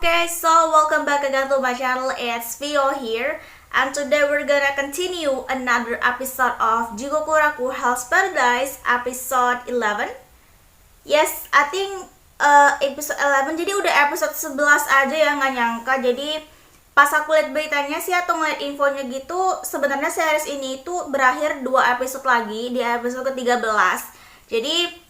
Okay, so welcome back again to my channel. It's Vio here, and today we're gonna continue another episode of Jigokuraku Hell's Paradise, episode 11. Yes, I think episode 11. Jadi udah episode 11 aja ya, nggak nyangka. Jadi pas aku lihat beritanya sih atau ngeliat infonya gitu, sebenarnya series ini itu berakhir 2 episode lagi di episode ke-13. Jadi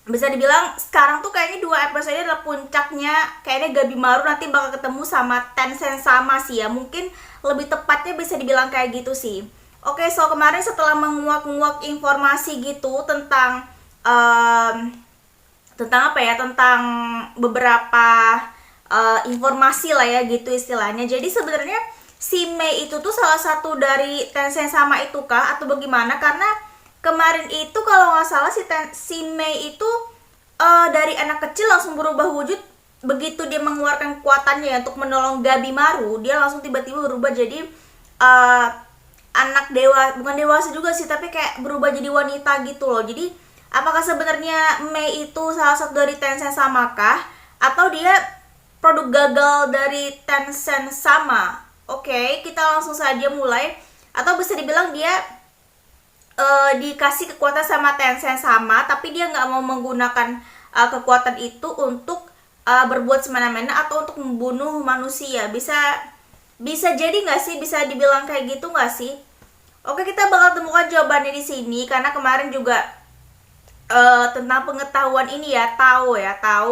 bisa dibilang sekarang tuh kayaknya 2 episode ini adalah puncaknya. Kayaknya Gabimaru nanti bakal ketemu sama Tensen sama sih ya, mungkin lebih tepatnya bisa dibilang kayak gitu sih. Oke, so kemarin setelah menguak-nguak informasi gitu tentang tentang apa ya, tentang beberapa informasi lah ya gitu istilahnya. Jadi sebenarnya si Mei itu tuh salah satu dari Tensen sama itu kah atau bagaimana? Karena kemarin itu kalau nggak salah si Mei itu dari anak kecil langsung berubah wujud. Begitu dia mengeluarkan kekuatannya untuk menolong Gabimaru, dia langsung tiba-tiba berubah jadi anak bukan dewasa juga sih, tapi kayak berubah jadi wanita gitu loh. Jadi apakah sebenarnya Mei itu salah satu dari Tensen sama kah, atau dia produk gagal dari Tensen sama? Oke, kita langsung saja mulai. Atau bisa dibilang dia dikasih kekuatan sama Tensen sama, tapi dia nggak mau menggunakan kekuatan itu untuk berbuat semena-mena atau untuk membunuh manusia. Bisa jadi nggak sih, bisa dibilang kayak gitu nggak sih? Oke, kita bakal temukan jawabannya di sini karena kemarin juga tentang pengetahuan ini ya, tahu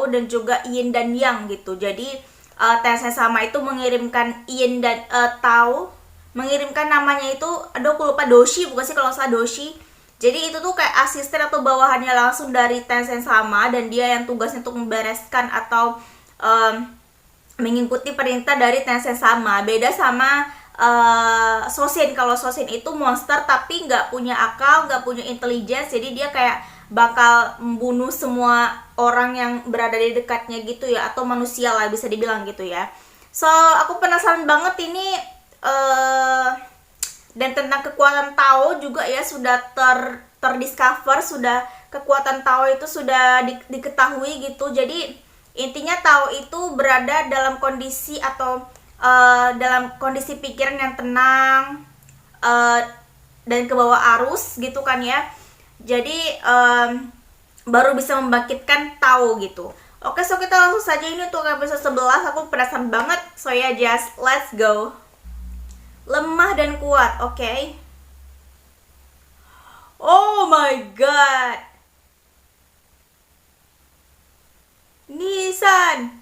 dan juga yin dan yang gitu. Jadi Tensen sama itu mengirimkan yin dan tahu, mengirimkan namanya itu, aduh aku lupa, Doshi bukan sih, kalau salah Doshi. Jadi itu tuh kayak asisten atau bawahannya langsung dari Tensen sama, dan dia yang tugasnya untuk membereskan atau mengikuti perintah dari Tensen sama. Beda sama Sosin. Kalau Sosin itu monster tapi nggak punya akal, nggak punya intelligence, jadi dia kayak bakal membunuh semua orang yang berada di dekatnya gitu ya, atau manusia lah bisa dibilang gitu ya. So aku penasaran banget ini. Dan tentang kekuatan Tao juga ya, sudah terdiscover, sudah kekuatan Tao itu sudah diketahui gitu. Jadi intinya Tao itu berada dalam kondisi atau dalam kondisi pikiran yang tenang dan ke bawah arus gitu kan ya. Jadi baru bisa membangkitkan Tao gitu. Oke, so kita langsung saja ini untuk episode 11. Aku penasaran banget, so ya just let's go. Lemah dan kuat, oke. Oh my god, Nissan.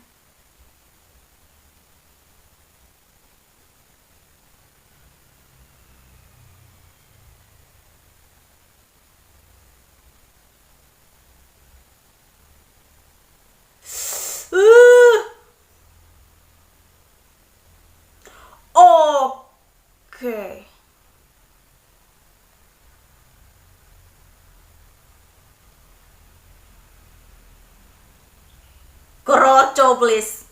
Oke. Kroco please.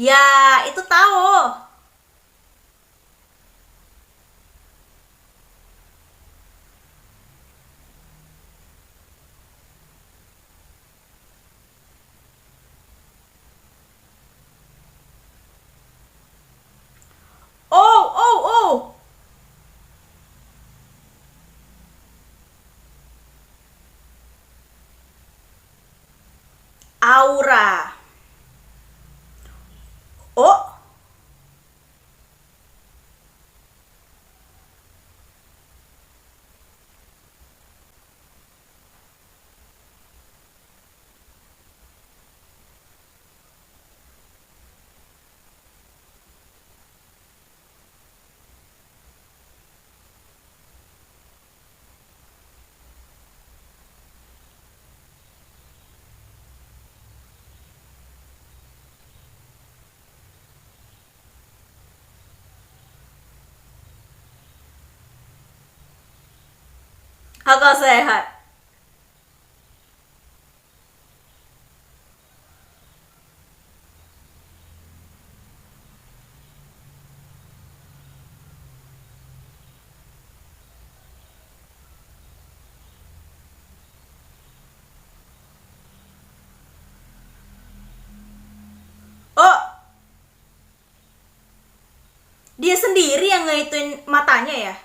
Ya, itu tahu. Oh. Aura. Oh. Akal sehat. Oh, dia sendiri yang ngehituin matanya ya?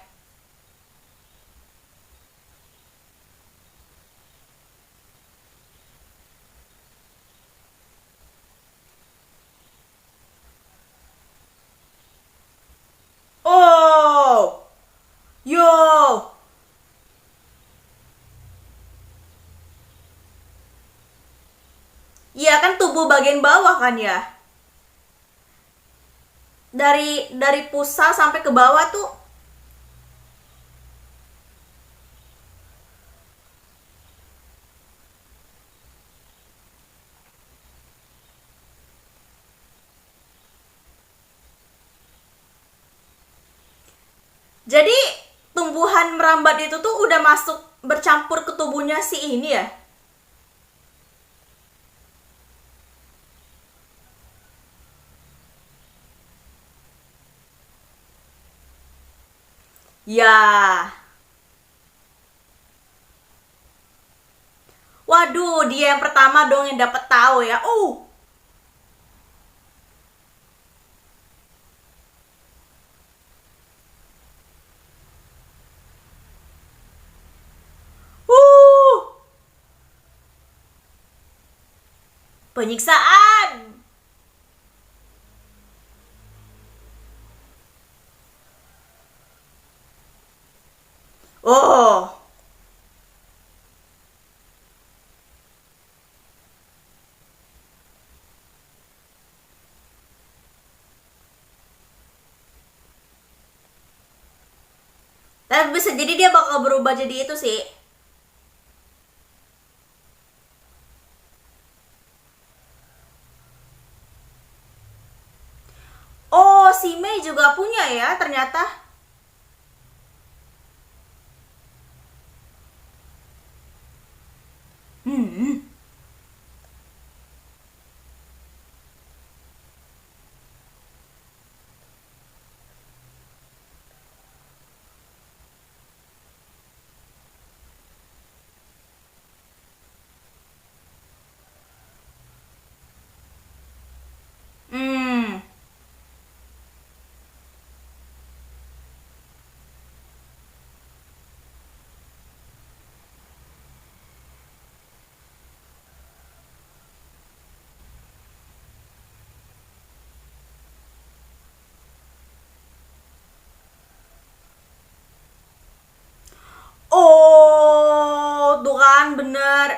Oh, yo. Iya kan tubuh bagian bawah kan ya? Dari pusat sampai ke bawah tuh. Jadi tumbuhan merambat itu tuh udah masuk bercampur ke tubuhnya si ini ya? Ya. Waduh, dia yang pertama dong yang dapat tahu ya. Uh, penyiksaan. Oh, tapi bisa jadi dia bakal berubah jadi itu sih. Oh, si Mei juga punya ya ternyata. Hmm. Hmm. Oh, tuh kan bener.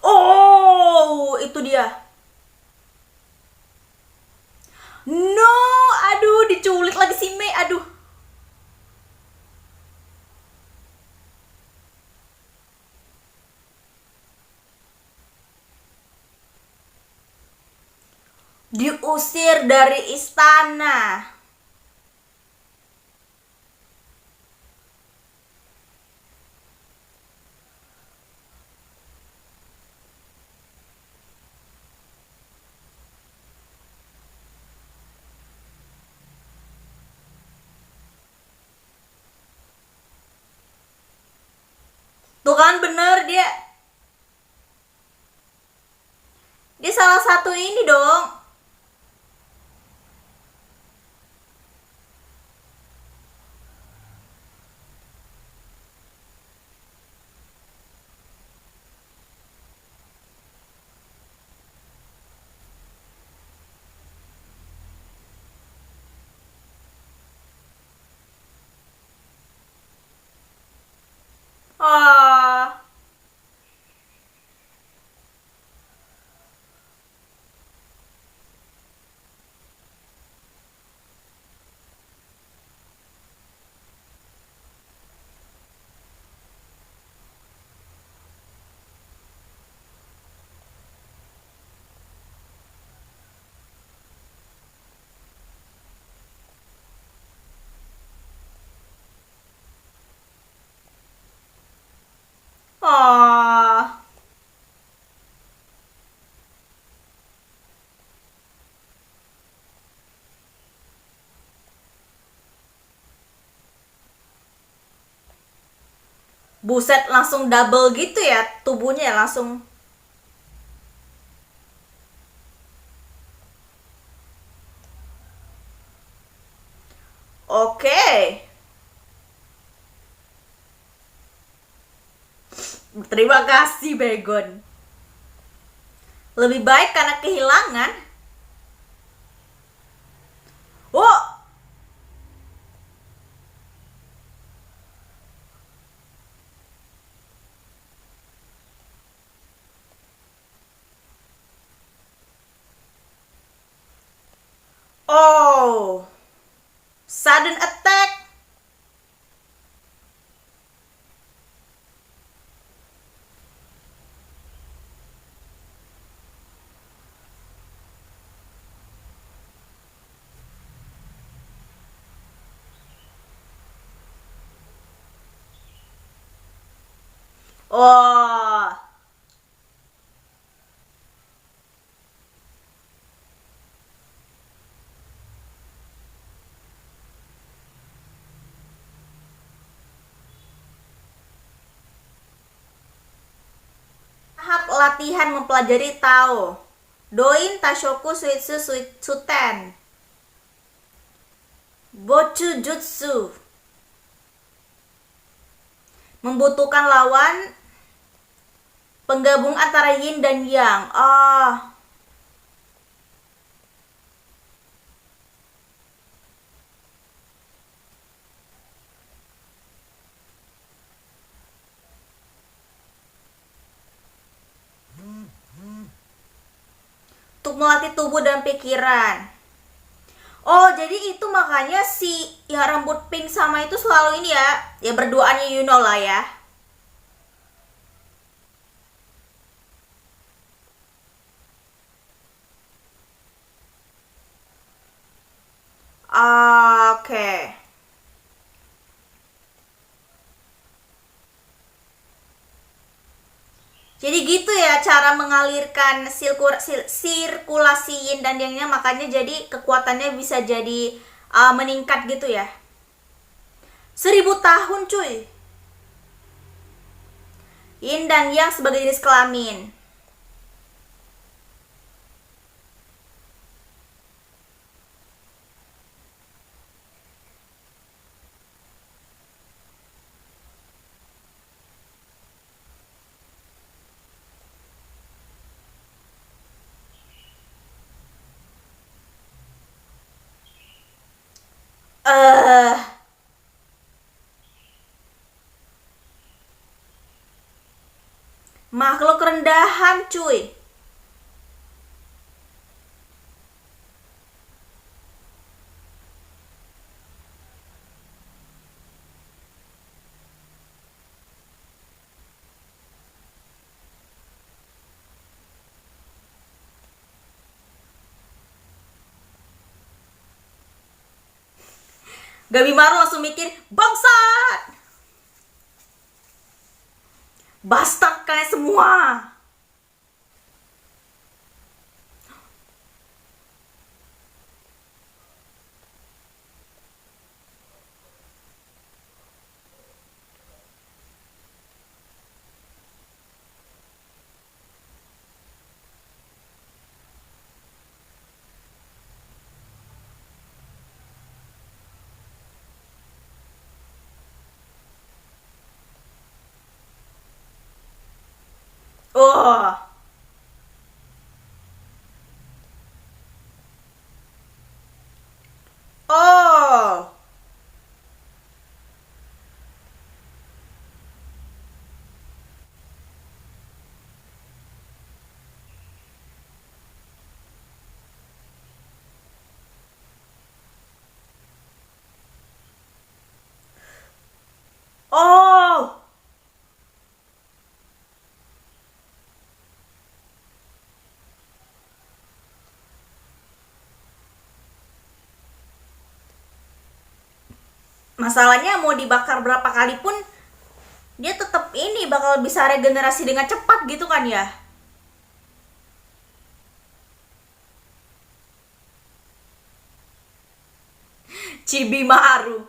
Oh, itu dia. No, aduh diculik lagi si Mei, aduh. Diusir dari istana. Tuh kan bener dia. Dia salah satu ini dong. Ah, Buset, langsung double gitu ya tubuhnya ya, langsung. Oke. Terima kasih, Begon. Lebih baik karena kehilangan. Oh, oh, sudden attack. Oh, tahap latihan mempelajari Tao. Doin Tashoku Suitsu Suten. Bochu Jutsu. Membutuhkan lawan penggabung antara yin dan yang. Oh. Untuk melatih tubuh dan pikiran. Oh, jadi itu makanya si yang rambut pink sama itu selalu ini ya. Ya berduaannya you know lah ya. Oke. Jadi gitu ya cara mengalirkan sirkulasi yin dan yangnya, makanya jadi kekuatannya bisa jadi meningkat gitu ya. 1000 tahun cuy. Yin dan yang sebagai jenis kelamin. Eh, makhluk rendahan cuy. Gabimaru langsung mikir, bangsat, bastard kalian semua. Oh, oh, oh. Masalahnya mau dibakar berapa kali pun dia tetap ini bakal bisa regenerasi dengan cepat gitu kan ya. Chibi Maru.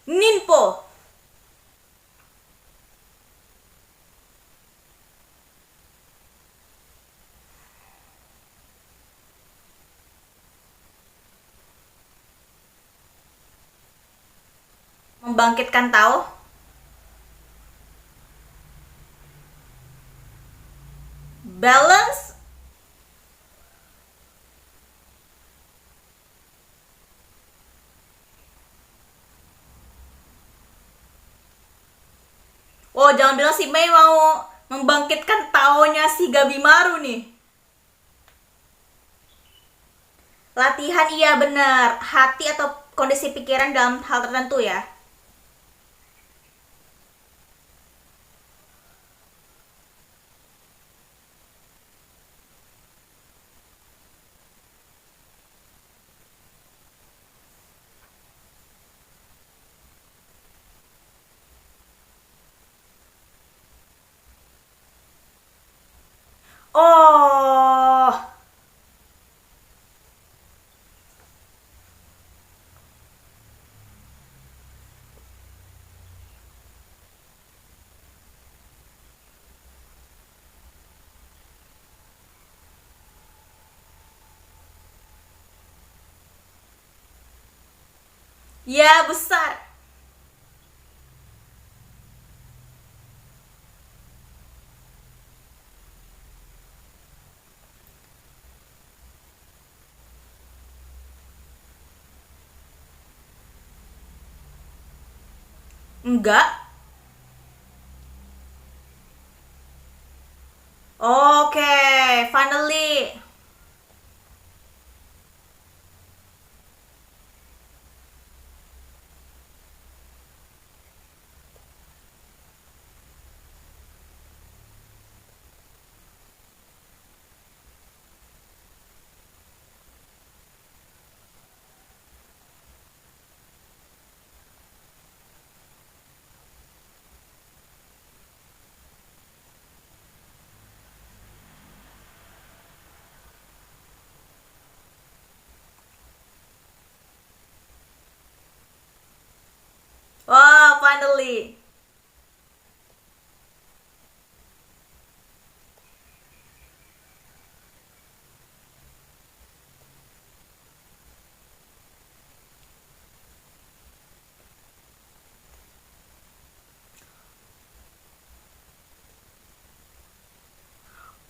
Ninpo. membangkitkan Tao. Balance. Oh, jangan bilang si Mei mau membangkitkan Taonya si Gabimaru nih. Latihan, iya benar. Hati atau kondisi pikiran dalam hal tertentu ya. Oh, ya besar. Enggak. Oke, finally. Wow, finally.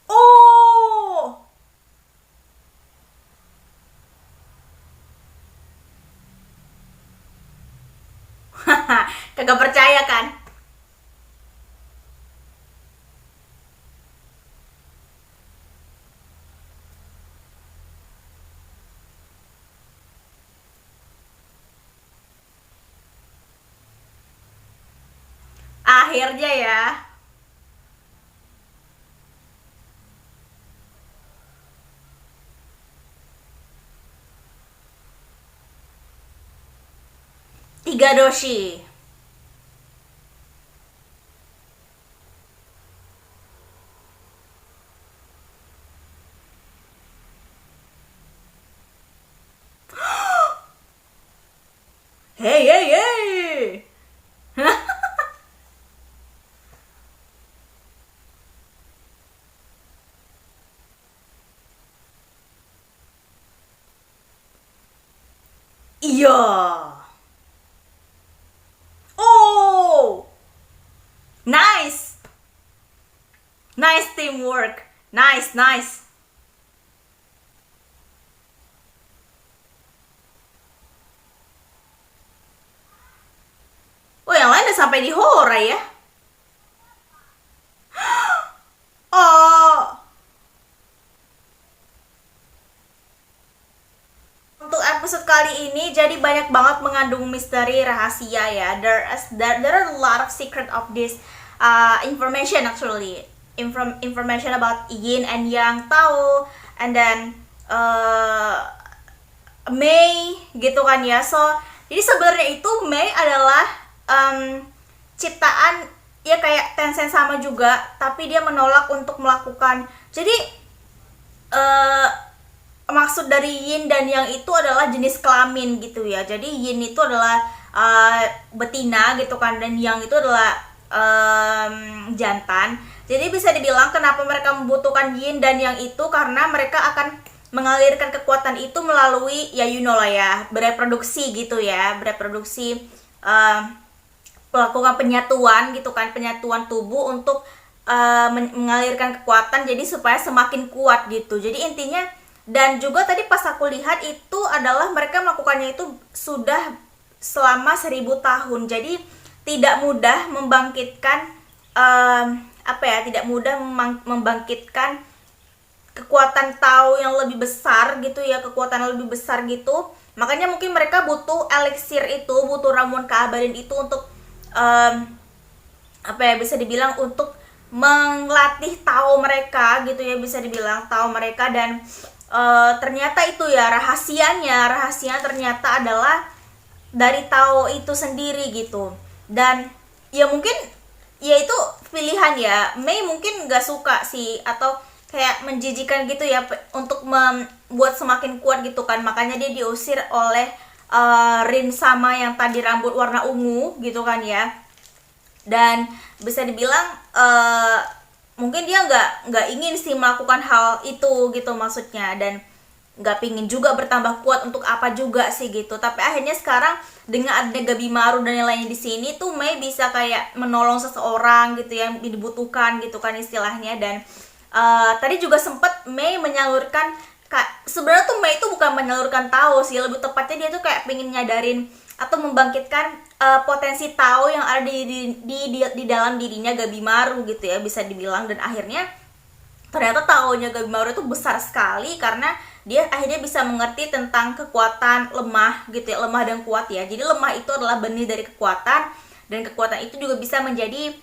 Oh. Kagak percaya kan? Akhirnya ya. Tiga doshi. Hey, hey, hey. Iya. Oh. Nice. Nice teamwork. Nice, nice. Oh, yang lain udah sampai di Hora ya. Oh. Untuk episode kali ini jadi banyak banget mengandung misteri rahasia ya. There are a lot of secret of this information actually. Information about Yin and Yang Tao and then Mei gitu kan ya. So, jadi sebenarnya itu Mei adalah ciptaan ya kayak Tencent sama juga, tapi dia menolak untuk melakukan. Jadi maksud dari Yin dan Yang itu adalah jenis kelamin gitu ya. Jadi Yin itu adalah betina gitu kan, dan Yang itu adalah jantan. Jadi bisa dibilang kenapa mereka membutuhkan Yin dan Yang itu karena mereka akan mengalirkan kekuatan itu melalui ya you know lah ya, bereproduksi gitu ya, bereproduksi melakukan penyatuan gitu kan, penyatuan tubuh untuk mengalirkan kekuatan jadi supaya semakin kuat gitu. Jadi intinya, dan juga tadi pas aku lihat itu adalah mereka melakukannya itu sudah selama 1000 tahun. Jadi tidak mudah membangkitkan tidak mudah membangkitkan kekuatan Tao yang lebih besar gitu ya, kekuatan yang lebih besar gitu. Makanya mungkin mereka butuh eliksir itu, butuh ramuan keabadian itu untuk bisa dibilang untuk melatih Tao mereka gitu ya, bisa dibilang Tao mereka. Dan ternyata itu ya rahasianya ternyata adalah dari Tao itu sendiri gitu. Dan ya mungkin ya itu pilihan ya, Mei mungkin gak suka sih, atau kayak menjijikan gitu ya untuk membuat semakin kuat gitu kan. Makanya dia diusir oleh Rin sama yang tadi rambut warna ungu gitu kan ya. Dan bisa dibilang mungkin dia nggak ingin sih melakukan hal itu gitu maksudnya, dan nggak pingin juga bertambah kuat untuk apa juga sih gitu. Tapi akhirnya sekarang dengan ada Gabimaru dan yang lainnya di sini tuh Mei bisa kayak menolong seseorang gitu yang dibutuhkan gitu kan istilahnya. Dan tadi juga sempet Mei menyalurkan, sebenarnya tuh Mei itu bukan menyalurkan Tao sih, lebih tepatnya dia tuh kayak pengen nyadarin atau membangkitkan potensi Tao yang ada di dalam dirinya Gabimaru gitu ya, bisa dibilang. Dan akhirnya ternyata Taonya Gabimaru itu besar sekali karena dia akhirnya bisa mengerti tentang kekuatan lemah gitu ya, lemah dan kuat ya. Jadi lemah itu adalah benih dari kekuatan, dan kekuatan itu juga bisa menjadi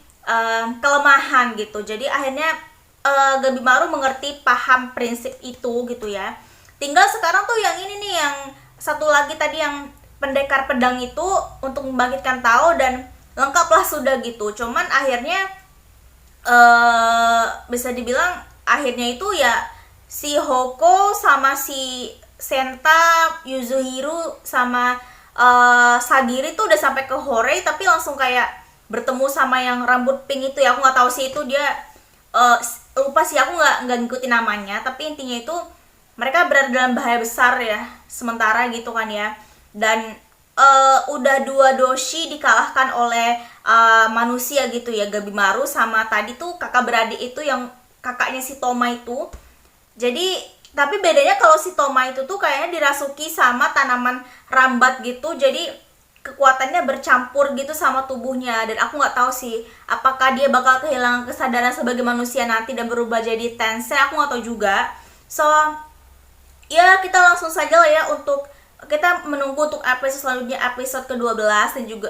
kelemahan gitu. Jadi akhirnya Gabimaru mengerti, paham prinsip itu gitu ya. Tinggal sekarang tuh yang ini nih, yang satu lagi tadi yang pendekar pedang itu untuk membangkitkan Tao, dan lengkaplah sudah gitu. Cuman akhirnya bisa dibilang akhirnya itu ya si Hoko sama si Senta, Yuzuhiru sama Sagiri tuh udah sampai ke Horei, tapi langsung kayak bertemu sama yang rambut pink itu ya. Aku nggak tahu sih itu dia lupa sih, aku nggak ngikutin namanya. Tapi intinya itu mereka berada dalam bahaya besar ya sementara gitu kan ya. Dan udah 2 doshi dikalahkan oleh manusia gitu ya, Gabimaru sama tadi tuh kakak beradik itu yang kakaknya si Toma itu. Jadi tapi bedanya kalau si Toma itu tuh kayaknya dirasuki sama tanaman rambat gitu, jadi kekuatannya bercampur gitu sama tubuhnya. Dan aku nggak tahu sih apakah dia bakal kehilangan kesadaran sebagai manusia nanti dan berubah jadi Tensei, aku nggak tahu juga. So ya kita langsung saja lah ya, untuk kita menunggu untuk episode selanjutnya, episode ke-12 dan juga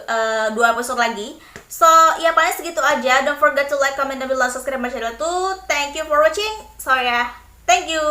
2 episode lagi. So ya paling segitu aja. Don't forget to like, comment, dan below, subscribe my channel too. Thank you for watching. So ya, thank you.